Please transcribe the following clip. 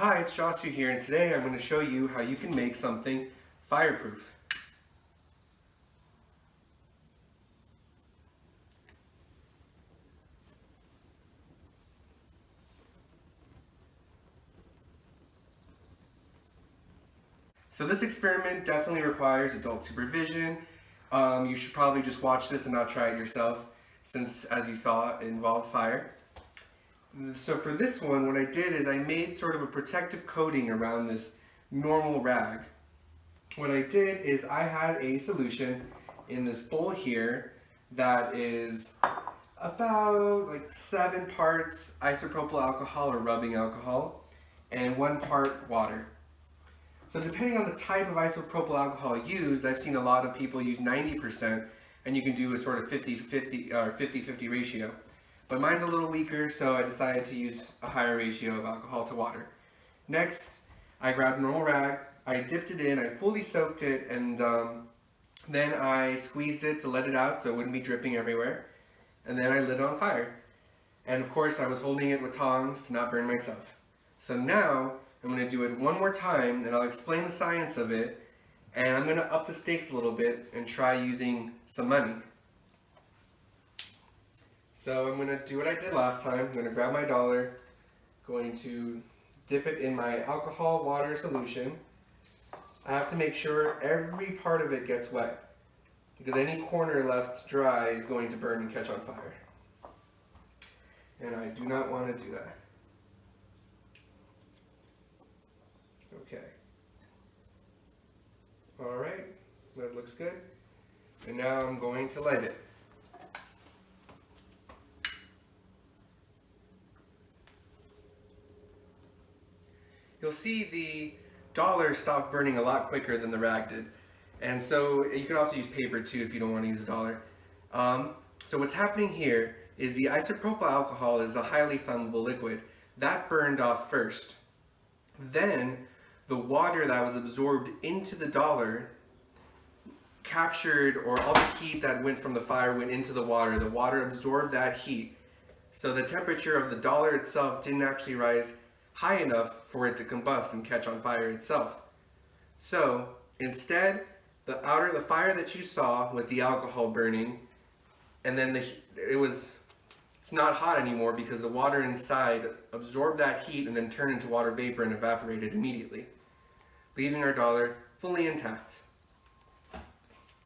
Hi, it's Jasio here, and today I'm going to show you how you can make something fireproof. So this experiment definitely requires adult supervision. You should probably just watch this and not try it yourself, since as you saw, it involved fire. So for this one, what I did is I made sort of a protective coating around this normal rag. What I did is I had a solution in this bowl here that is about like 7 parts isopropyl alcohol or rubbing alcohol and 1 part water. So depending on the type of isopropyl alcohol used, I've seen a lot of people use 90%, and you can do a sort of 50-50 or 50-50 ratio. But mine's a little weaker, so I decided to use a higher ratio of alcohol to water. Next, I grabbed a normal rag, I dipped it in, I fully soaked it, and then I squeezed it to let it out so it wouldn't be dripping everywhere. And then I lit it on fire. And of course I was holding it with tongs to not burn myself. So now I'm going to do it one more time and I'll explain the science of it, and I'm going to up the stakes a little bit and try using some money. So I'm going to do what I did last time. I'm going to grab my dollar, going to dip it in my alcohol water solution. I have to make sure every part of it gets wet, because any corner left dry is going to burn and catch on fire. And I do not want to do that. Okay. Alright, that looks good. And now I'm going to light it. You'll see the dollar stopped burning a lot quicker than the rag did. And so you can also use paper too if you don't want to use a dollar. So what's happening here is the isopropyl alcohol is a highly flammable liquid. That burned off first. Then the water that was absorbed into the dollar captured, or all the heat that went from the fire went into the water. The water absorbed that heat. So the temperature of the dollar itself didn't actually rise high enough for it to combust and catch on fire itself. So instead, the fire that you saw was the alcohol burning, and then it's not hot anymore because the water inside absorbed that heat and then turned into water vapor and evaporated immediately, leaving our dollar fully intact.